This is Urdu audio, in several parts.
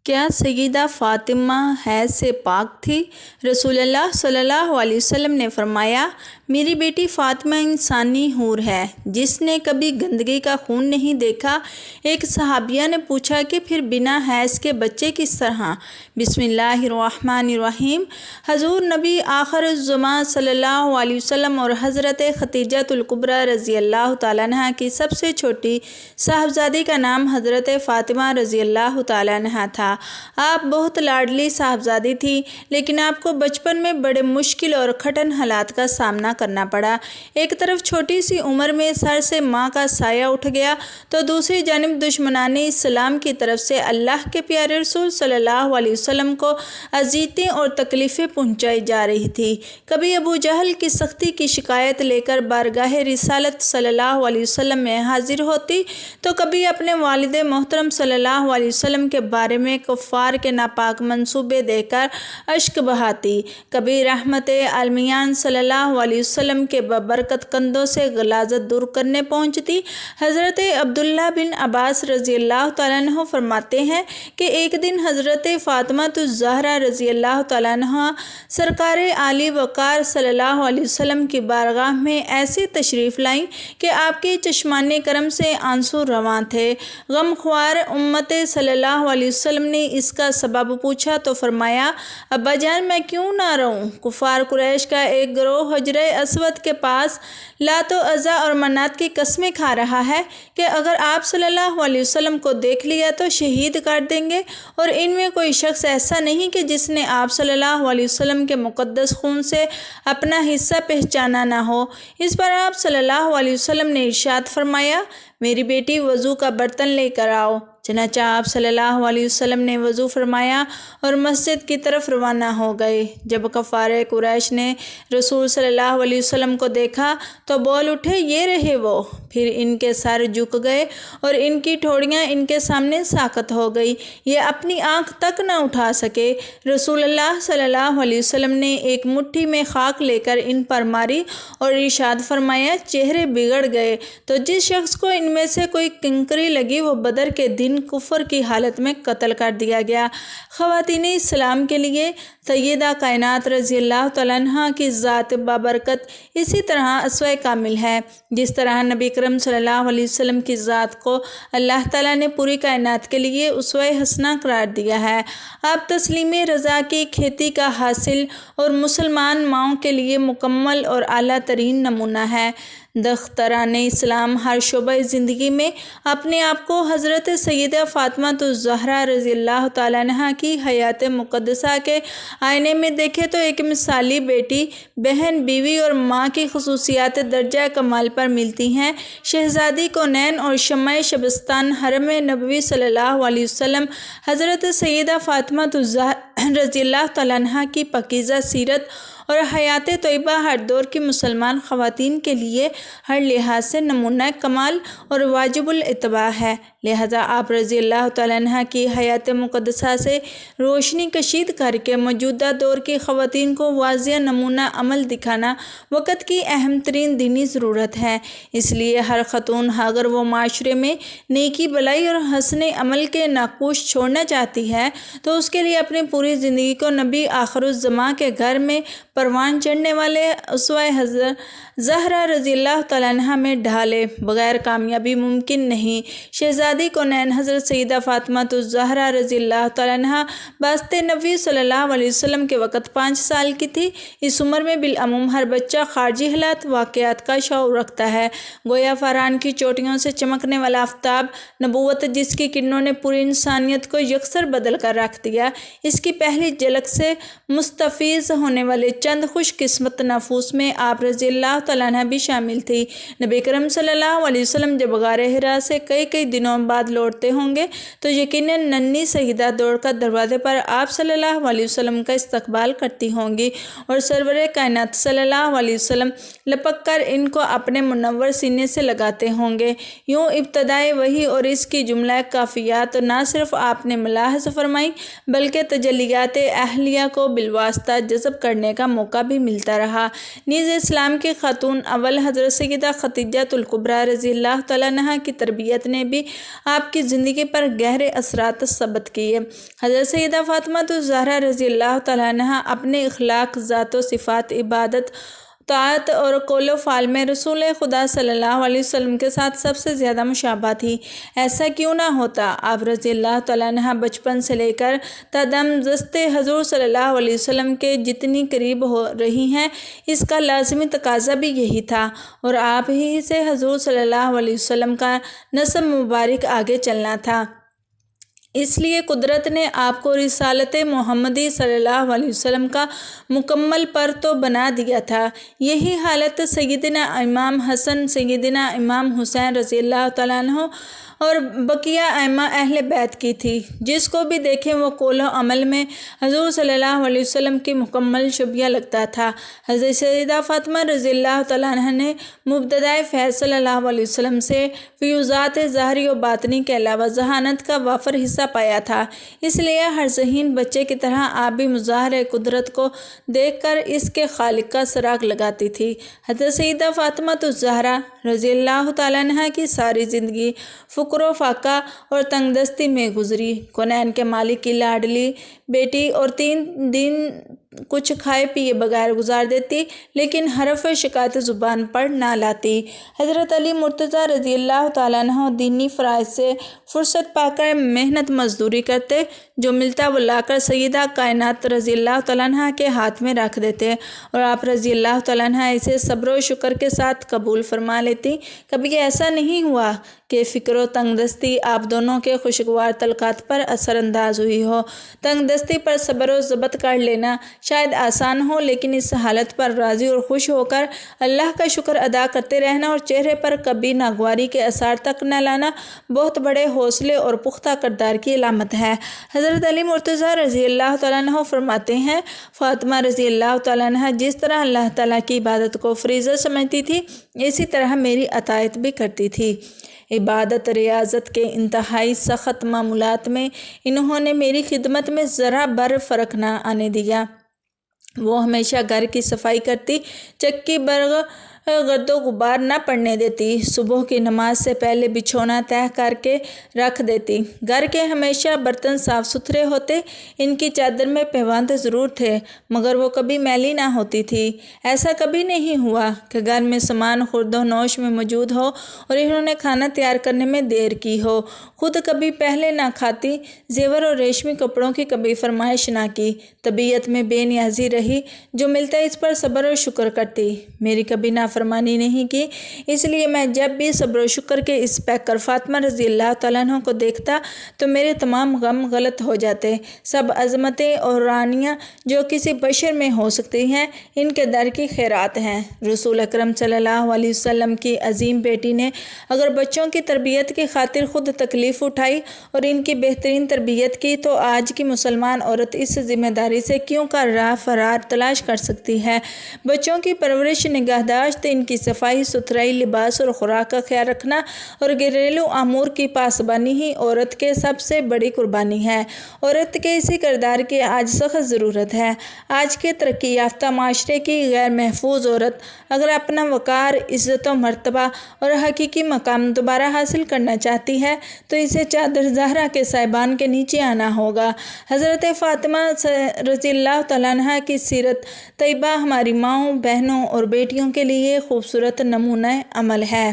کیا سیدہ فاطمہ حیض سے پاک تھی؟ رسول اللہ صلی اللہ علیہ وسلم نے فرمایا، میری بیٹی فاطمہ انسانی حور ہے جس نے کبھی گندگی کا خون نہیں دیکھا۔ ایک صحابیہ نے پوچھا کہ پھر بنا حیض کے بچے کس طرح؟ بسم اللہ الرحمن الرحیم۔ حضور نبی آخر الزمان صلی اللہ علیہ وسلم اور حضرت خدیجہ الکبریٰ رضی اللہ تعالیٰ عنہا کی سب سے چھوٹی صاحبزادی کا نام حضرت فاطمہ رضی اللہ تعالیٰ عنہا تھا۔ آپ بہت لاڈلی صاحبزادی تھی، لیکن آپ کو بچپن میں بڑے مشکل اور کٹھن حالات کا سامنا کرنا پڑا۔ ایک طرف چھوٹی سی عمر میں سر سے ماں کا سایہ اٹھ گیا تو دوسری جانب دشمنان اسلام کی طرف سے اللہ کے پیارے رسول صلی اللہ علیہ وسلم کو اذیتیں اور تکلیفیں پہنچائی جا رہی تھی۔ کبھی ابو جہل کی سختی کی شکایت لے کر بارگاہ رسالت صلی اللہ علیہ وسلم میں حاضر ہوتی تو کبھی اپنے والد محترم صلی اللہ علیہ وسلم کے بارے میں کفار کے ناپاک منصوبے دے کر اشک بہاتی، کبھی رحمت عالمین صلی اللہ علیہ وسلم کے ببرکت کندھوں سے غلاظت دور کرنے پہنچتی۔ حضرت عبداللہ بن عباس رضی اللہ تعالیٰ عنہ فرماتے ہیں کہ ایک دن حضرت فاطمہ الزہرا رضی اللہ تعالیٰ عنہ سرکار عالی وقار صلی اللہ علیہ وسلم کی بارگاہ میں ایسی تشریف لائیں کہ آپ کے چشمان کرم سے آنسو رواں تھے۔ غمخوار امت صلی اللہ علیہ وسلم نے اس کا سبب پوچھا تو فرمایا، ابا جان میں کیوں نہ رہوں؟ کفار قریش کا ایک گروہ حجر اسود کے پاس لات و عزا اور منات کی قسمیں کھا رہا ہے کہ اگر آپ صلی اللہ علیہ وسلم کو دیکھ لیا تو شہید کر دیں گے، اور ان میں کوئی شخص ایسا نہیں کہ جس نے آپ صلی اللہ علیہ وسلم کے مقدس خون سے اپنا حصہ پہچانا نہ ہو۔ اس پر آپ صلی اللہ علیہ وسلم نے ارشاد فرمایا، میری بیٹی وضو کا برتن لے کر آؤ۔ چنانچہ آپ صلی اللہ علیہ وسلم نے وضو فرمایا اور مسجد کی طرف روانہ ہو گئے۔ جب کفار قریش نے رسول صلی اللہ علیہ وسلم کو دیکھا تو بول اٹھے، یہ رہے وہ۔ پھر ان کے سر جھک گئے اور ان کی ٹھوڑیاں ان کے سامنے ساقط ہو گئی، یہ اپنی آنکھ تک نہ اٹھا سکے۔ رسول اللہ صلی اللہ علیہ وسلم نے ایک مٹھی میں خاک لے کر ان پر ماری اور ارشاد فرمایا، چہرے بگڑ گئے تو جس شخص کو ان میں سے کوئی کنکری لگی وہ بدر کے دن کفر کی حالت میں قتل کر دیا گیا۔ خواتین اسلام کے لیے سیدہ کائنات رضی اللہ تعالیٰ عنہ کی ذات بابرکت اسی طرح اسوہ کامل ہے، جس طرح نبی کرم صلی اللہ علیہ وسلم کی ذات کو اللہ تعالیٰ نے پوری کائنات کے لیے اسوہ حسنہ قرار دیا ہے۔ آپ تسلیم رضا کی کھیتی کا حاصل اور مسلمان ماؤں کے لیے مکمل اور اعلیٰ ترین نمونہ ہے۔ دختران اسلام ہر شعبہ زندگی میں اپنے آپ کو حضرت سیدہ فاطمہ الزہرا رضی اللہ تعالیٰ عنہا کی حیات مقدسہ کے آئینے میں دیکھے تو ایک مثالی بیٹی، بہن، بیوی اور ماں کی خصوصیات درجہ کمال پر ملتی ہیں۔ شہزادی کونین اور شمع شبستان حرم نبوی صلی اللہ علیہ وسلم حضرت سیدہ فاطمہ الزہرا رضی اللہ تعالیٰ عنہا کی پاکیزہ سیرت اور حیات طیبہ ہر دور کی مسلمان خواتین کے لیے ہر لحاظ سے نمونہ کمال اور واجب الاتباع ہے۔ لہذا آپ رضی اللہ تعالیٰ عنہ کی حیات مقدسہ سے روشنی کشید کر کے موجودہ دور کی خواتین کو واضح نمونہ عمل دکھانا وقت کی اہم ترین دینی ضرورت ہے۔ اس لیے ہر خاتون اگر وہ معاشرے میں نیکی، بلائی اور حسن عمل کے نقوش چھوڑنا چاہتی ہے تو اس کے لیے اپنی پوری زندگی کو نبی آخر الزمان کے گھر میں پروان چڑھنے والے اسوہ زہرا رضی اللہ تعالیٰ عنہ میں ڈھالے بغیر کامیابی ممکن نہیں۔ شہزادی کونین حضرت سیدہ فاطمہ الزہرا رضی اللہ تعالیٰ عنہ باسط نبوی صلی اللہ علیہ وسلم کے وقت 5 سال کی تھی۔ اس عمر میں بالعموم ہر بچہ خارجی حالات واقعات کا شعور رکھتا ہے، گویا فاران کی چوٹیوں سے چمکنے والا آفتاب نبوت جس کی کرنوں نے پوری انسانیت کو یکسر بدل کر رکھ دیا۔ اس کی پہلی جھلک سے مستفیض ہونے والے چند خوش قسمت نفوس میں آپ رضی اللہ تعالیٰ عنہ بھی شامل تھی۔ نبی کرم صلی اللہ علیہ وسلم جب غار حرا سے کئی دنوں بعد لوٹتے ہوں گے تو یقیناً ننھی سیدہ دوڑ کر دروازے پر آپ صلی اللہ علیہ وسلم کا استقبال کرتی ہوں گی اور سرور کائنات صلی اللہ علیہ وسلم لپک کر ان کو اپنے منور سینے سے لگاتے ہوں گے۔ یوں ابتدائے وحی اور اس کی جملہ کافیات نہ صرف آپ نے ملاحظ فرمائی بلکہ تجلیات اہلیہ کو بالواسطہ جذب کرنے کا موقع بھی ملتا رہا۔ نیز اسلام کی خاتون اول حضرت سیدہ خدیجہ الکبریٰ رضی اللہ تعالیٰ عنہا کی تربیت نے بھی آپ کی زندگی پر گہرے اثرات ثبت کیے۔ حضرت سیدہ فاطمہ الزہرا رضی اللہ تعالیٰ عنہا اپنے اخلاق، ذات و صفات، عبادت، طاعت اور قول و فعل میں رسول خدا صلی اللہ علیہ وسلم کے ساتھ سب سے زیادہ مشابہ تھی۔ ایسا کیوں نہ ہوتا؟ آپ رضی اللہ تعالیٰ عنہ بچپن سے لے کر تا دم دست حضور صلی اللہ علیہ وسلم کے جتنی قریب ہو رہی ہیں، اس کا لازمی تقاضا بھی یہی تھا، اور آپ ہی سے حضور صلی اللہ علیہ وسلم کا نسب مبارک آگے چلنا تھا۔ اس لیے قدرت نے آپ کو رسالت محمدی صلی اللہ علیہ وسلم کا مکمل پر تو بنا دیا تھا۔ یہی حالت سیدنا امام حسن، سیدنا امام حسین رضی اللہ تعالیٰ عنہ اور بقیہ ائمہ اہل بیت کی تھی۔ جس کو بھی دیکھیں وہ قول و عمل میں حضور صلی اللہ علیہ وسلم کی مکمل شبیہ لگتا تھا۔ حضرت سیدہ فاطمہ رضی اللہ تعالیٰ عنہ نے مبتدائے فیض صلی اللہ علیہ وسلم سے فیوزات ظاہری و باطنی کے علاوہ ذہانت کا وافر حصہ پایا تھا۔ اس لیے ہر ذہین بچے کی طرح آپ بھی مظاہر قدرت کو دیکھ کر اس کے خالق کا سراغ لگاتی تھی۔ حضرت سیدہ فاطمہ الزہرا رضی اللہ تعالیٰ عنہ کی ساری زندگی فقر و فاقہ اور تنگ دستی میں گزری۔ کونین کے مالک کی لاڈلی بیٹی اور 3 دن کچھ کھائے پیے بغیر گزار دیتی، لیکن حرف شکایت زبان پر نہ لاتی۔ حضرت علی مرتضیٰ رضی اللہ تعالیٰ عنہ دینی فرائض سے فرصت پا کر محنت مزدوری کرتے، جو ملتا وہ لا کر سیدہ کائنات رضی اللہ تعالیٰ عنہ کے ہاتھ میں رکھ دیتے، اور آپ رضی اللہ تعالیٰ عنہ اسے صبر و شکر کے ساتھ قبول فرما لیتی۔ کبھی ایسا نہیں ہوا کہ فکر و تنگ دستی آپ دونوں کے خوشگوار تلقات پر اثر انداز ہوئی ہو۔ تنگ دستی پر صبر و ضبط کر لینا شاید آسان ہو، لیکن اس حالت پر راضی اور خوش ہو کر اللہ کا شکر ادا کرتے رہنا اور چہرے پر کبھی ناگواری کے آثار تک نہ لانا بہت بڑے حوصلے اور پختہ کردار کی علامت ہے۔ حضرت علی مرتضیٰ رضی اللہ تعالیٰ عنہ فرماتے ہیں، فاطمہ رضی اللہ تعالیٰ عنہ جس طرح اللہ تعالیٰ کی عبادت کو فریضہ سمجھتی تھی، اسی طرح میری اطاعت بھی کرتی تھی۔ عبادت ریاضت کے انتہائی سخت معمولات میں انہوں نے میری خدمت میں ذرا بر فرق نہ آنے دیا۔ وہ ہمیشہ گھر کی صفائی کرتی، چکی برگ گرد و غبار نہ پڑنے دیتی، صبح کی نماز سے پہلے بچھونا طے کر کے رکھ دیتی۔ گھر کے ہمیشہ برتن صاف ستھرے ہوتے، ان کی چادر میں پیوند ضرور تھے، مگر وہ کبھی میلی نہ ہوتی تھی۔ ایسا کبھی نہیں ہوا کہ گھر میں سامان خورد و نوش میں موجود ہو اور انہوں نے کھانا تیار کرنے میں دیر کی ہو۔ خود کبھی پہلے نہ کھاتی، زیور اور ریشمی کپڑوں کی کبھی فرمائش نہ کی، طبیعت میں بے نیازی رہی، جو ملتا اس پر صبر و شکر کرتی، میری کبھی نافرمانی نہیں کی۔ اس لیے میں جب بھی صبر و شکر کے اس پیکر فاطمہ رضی اللہ تعالیٰ عنہ کو دیکھتا تو میرے تمام غم غلط ہو جاتے۔ سب عظمتیں اور رانیاں جو کسی بشر میں ہو سکتی ہیں، ان کے در کی خیرات ہیں۔ رسول اکرم صلی اللہ علیہ وسلم کی عظیم بیٹی نے اگر بچوں کی تربیت کی خاطر خود تکلیف اٹھائی اور ان کی بہترین تربیت کی، تو آج کی مسلمان عورت اس ذمہ داری سے کیوں کا راہ فرار تلاش کر سکتی ہے؟ بچوں کی پرورش، نگہداشت، ان کی صفائی ستھرائی، لباس اور خوراک کا خیال رکھنا اور گھریلو امور کی پاسبانی ہی عورت کے سب سے بڑی قربانی ہے۔ عورت کے اسی کردار کی آج سخت ضرورت ہے۔ آج کے ترقی یافتہ معاشرے کی غیر محفوظ عورت اگر اپنا وقار، عزت و مرتبہ اور حقیقی مقام دوبارہ حاصل کرنا چاہتی ہے تو اسے چادر زہرا کے سائبان کے نیچے آنا ہوگا۔ حضرت فاطمہ رضی اللہ تعالیٰ عنہ کی سیرت طیبہ ہماری ماؤں، بہنوں اور بیٹیوں کے لیے خوبصورت نمونہ عمل ہے۔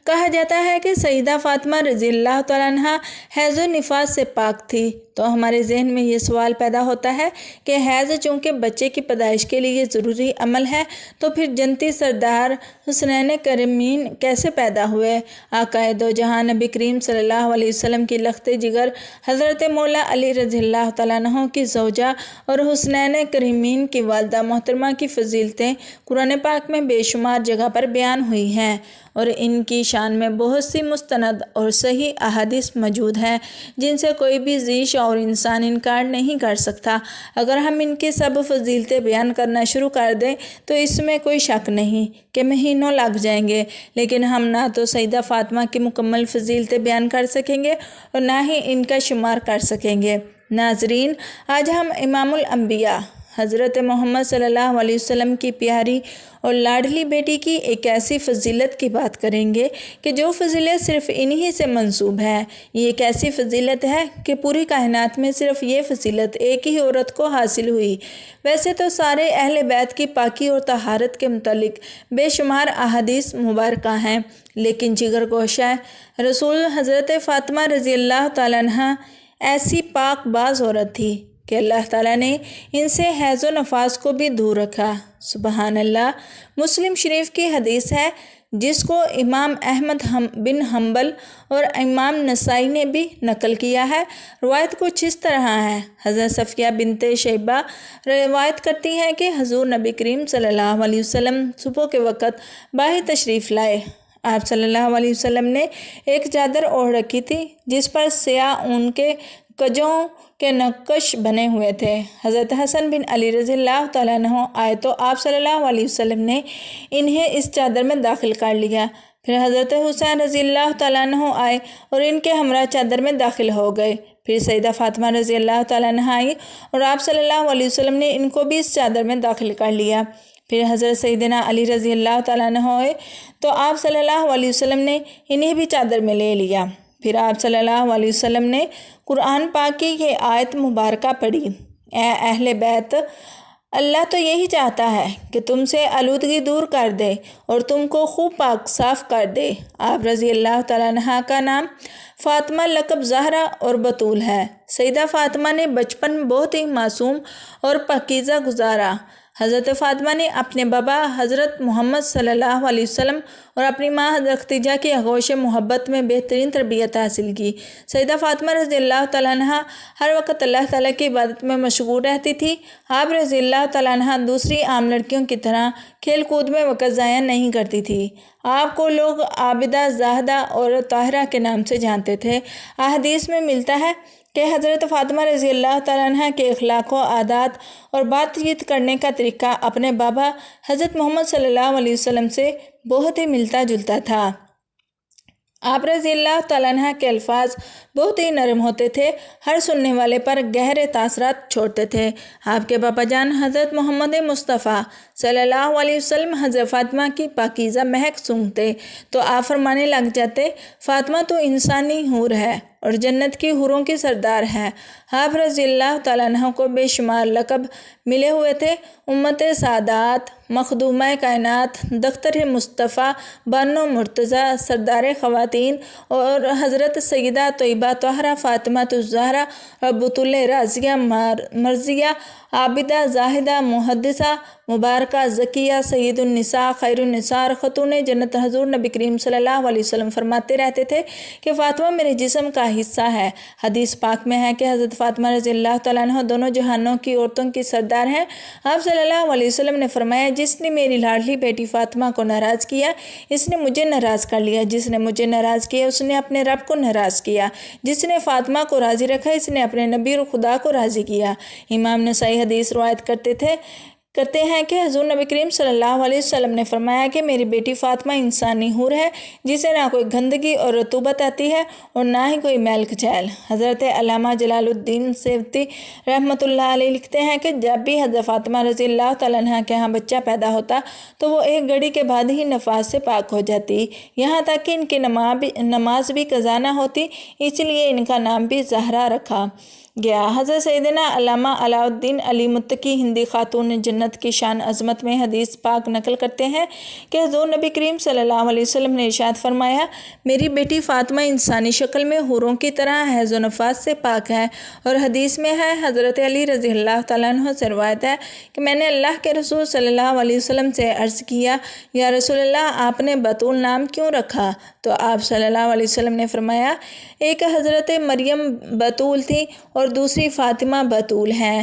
کہا جاتا ہے کہ سیدہ فاطمہ رضی اللہ تعالیٰ عنہ حیض و نفاس سے پاک تھی، تو ہمارے ذہن میں یہ سوال پیدا ہوتا ہے کہ حیض چونکہ بچے کی پیدائش کے لیے ضروری عمل ہے، تو پھر جنتی سردار حسنین کریمین کیسے پیدا ہوئے؟ آقائے دو جہاں نبی کریم صلی اللہ علیہ وسلم کی لخت جگر حضرت مولا علی رضی اللہ تعالیٰ عنہ کی زوجہ اور حسنین کریمین کی والدہ محترمہ کی فضیلتیں قرآن پاک میں بے شمار جگہ پر بیان ہوئی ہیں، اور ان کی شان میں بہت سی مستند اور صحیح احادیث موجود ہیں جن سے کوئی بھی ذی شعور انسان انکار نہیں کر سکتا۔ اگر ہم ان کی سب فضیلتیں بیان کرنا شروع کر دیں تو اس میں کوئی شک نہیں کہ مہینوں لگ جائیں گے، لیکن ہم نہ تو سیدہ فاطمہ کی مکمل فضیلتیں بیان کر سکیں گے اور نہ ہی ان کا شمار کر سکیں گے۔ ناظرین، آج ہم امام الانبیاء حضرت محمد صلی اللہ علیہ وسلم کی پیاری اور لاڈلی بیٹی کی ایک ایسی فضیلت کی بات کریں گے کہ جو فضیلت صرف انہی سے منسوب ہے۔ یہ ایک ایسی فضیلت ہے کہ پوری کائنات میں صرف یہ فضیلت ایک ہی عورت کو حاصل ہوئی۔ ویسے تو سارے اہل بیت کی پاکی اور طہارت کے متعلق بے شمار احادیث مبارکہ ہیں، لیکن جگر گوشہ رسول حضرت فاطمہ رضی اللہ تعالیٰ عنہ ایسی پاک باز عورت تھی کہ اللہ تعالیٰ نے ان سے حیض و نفاس کو بھی دور رکھا۔ سبحان اللہ۔ مسلم شریف کی حدیث ہے جس کو امام احمد بن حنبل اور امام نسائی نے بھی نقل کیا ہے۔ روایت کچھ اس طرح ہے۔ حضرت صفیہ بنت شیبہ روایت کرتی ہیں کہ حضور نبی کریم صلی اللہ علیہ وسلم صبح کے وقت باہر تشریف لائے۔ آپ صلی اللہ علیہ وسلم نے ایک چادر اوڑھ رکھی تھی جس پر سیاہ اون کے کجوں کے نقش بنے ہوئے تھے۔ حضرت حسن بن علی رضی اللہ تعالیٰ عنہ آئے تو آپ صلی اللہ علیہ وسلم نے انہیں اس چادر میں داخل کر لیا۔ پھر حضرت حسین رضی اللہ تعالیٰ عنہ آئے اور ان کے ہمراہ چادر میں داخل ہو گئے۔ پھر سیدہ فاطمہ رضی اللہ تعالیٰ عنہ آئی اور آپ صلی اللہ علیہ وسلم نے ان کو بھی اس چادر میں داخل کر لیا۔ پھر حضرت سیدنا علی رضی اللہ تعالیٰ عنہ آئے تو آپ صلی اللہ علیہ وسلم نے انہیں بھی چادر میں لے لیا۔ پھر آپ صلی اللہ علیہ وسلم نے قرآن پاک کی یہ آیت مبارکہ پڑھی: اے اہل بیت، اللہ تو یہی چاہتا ہے کہ تم سے آلودگی دور کر دے اور تم کو خوب پاک صاف کر دے۔ آپ رضی اللہ تعالیٰ عنہ کا نام فاطمہ لقب زہرا اور بطول ہے۔ سیدہ فاطمہ نے بچپن بہت ہی معصوم اور پاکیزہ گزارا۔ حضرت فاطمہ نے اپنے بابا حضرت محمد صلی اللہ علیہ وسلم اور اپنی ماں حضرت خدیجہ کی آغوش محبت میں بہترین تربیت حاصل کی۔ سیدہ فاطمہ رضی اللہ تعالیٰ عنہ ہر وقت اللہ تعالیٰ کی عبادت میں مشغول رہتی تھی۔ آپ رضی اللہ تعالیٰ عنہ دوسری عام لڑکیوں کی طرح کھیل کود میں وقت ضائع نہیں کرتی تھی۔ آپ کو لوگ عابدہ، زاہدہ اور طاہرہ کے نام سے جانتے تھے۔ احادیث میں ملتا ہے کہ حضرت فاطمہ رضی اللہ تعالیٰ عنہ کے اخلاق و عادات اور بات چیت کرنے کا طریقہ اپنے بابا حضرت محمد صلی اللہ علیہ وسلم سے بہت ہی ملتا جلتا تھا۔ آپ رضی اللہ تعالیٰ عنہ کے الفاظ بہت ہی نرم ہوتے تھے، ہر سننے والے پر گہرے تاثرات چھوڑتے تھے۔ آپ کے باپا جان حضرت محمد مصطفیٰ صلی اللہ علیہ وسلم حضرت فاطمہ کی پاکیزہ مہک سونگھتے تو آپ فرمانے لگ جاتے: فاطمہ تو انسانی حور ہے اور جنت کی حوروں کی سردار ہے۔ آپ رضی اللہ تعالیٰ عنہ کو بے شمار لقب ملے ہوئے تھے: امت سعادات، مخدومہ کائنات، دختر مصطفیٰ، بانو مرتضیٰ، سردار خواتین اور حضرت سیدہ طیبہ طاہرہ فاطمہ الزہرا اور بطول راضیہ، مرضیہ، عابدہ، زاہدہ، محدثہ، مبارکہ، زکیہ، سید النساء، خیر النساء، خاتون جنت۔ حضور نبی کریم صلی اللہ علیہ وسلم فرماتے رہتے تھے کہ فاطمہ میرے جسم کا حصہ ہے۔ حدیث پاک میں ہے کہ حضرت فاطمہ رضی اللہ تعالیٰ عنہ دونوں جہانوں کی عورتوں کی سردار ہیں۔ آپ صلی اللہ علیہ وسلم نے فرمایا: جس نے میری لاڈلی بیٹی فاطمہ کو ناراض کیا اس نے مجھے ناراض کر لیا، جس نے مجھے ناراض کیا اس نے اپنے رب کو ناراض کیا، جس نے فاطمہ کو راضی رکھا اس نے اپنے نبی اور خدا کو راضی کیا۔ امام نسائی حدیث روایت کرتے ہیں کہ حضور نبی کریم صلی اللہ علیہ وسلم نے فرمایا کہ میری بیٹی فاطمہ انسانی حور ہے جسے نہ کوئی گندگی اور رطوبت آتی ہے اور نہ ہی کوئی میل کچیل۔ حضرت علامہ جلال الدین سیوطی رحمۃ اللہ علیہ لکھتے ہیں کہ جب بھی حضرت فاطمہ رضی اللہ تعالیٰ عنہ کے ہاں بچہ پیدا ہوتا تو وہ ایک گھڑی کے بعد ہی نفاس سے پاک ہو جاتی، یہاں تک کہ ان کی نماز بھی قضا نہ ہوتی، اس لیے ان کا نام بھی زہرا رکھا گیا۔ حضرت سیدنا علامہ علاء الدین علی متقی ہندی خاتون جنت کی شان عظمت میں حدیث پاک نقل کرتے ہیں کہ حضور نبی کریم صلی اللہ علیہ وسلم نے ارشاد فرمایا: میری بیٹی فاطمہ انسانی شکل میں حوروں کی طرح حیض و نفاس سے پاک ہے۔ اور حدیث میں ہے، حضرت علی رضی اللہ تعالیٰ عنہ سے روایت ہے کہ میں نے اللہ کے رسول صلی اللہ علیہ وسلم سے عرض کیا: یا رسول اللہ، آپ نے بطول نام کیوں رکھا؟ تو آپ صلی اللہ علیہ وسلم نے فرمایا: ایک حضرت مریم بطول تھی اور دوسری فاطمہ بطول ہیں۔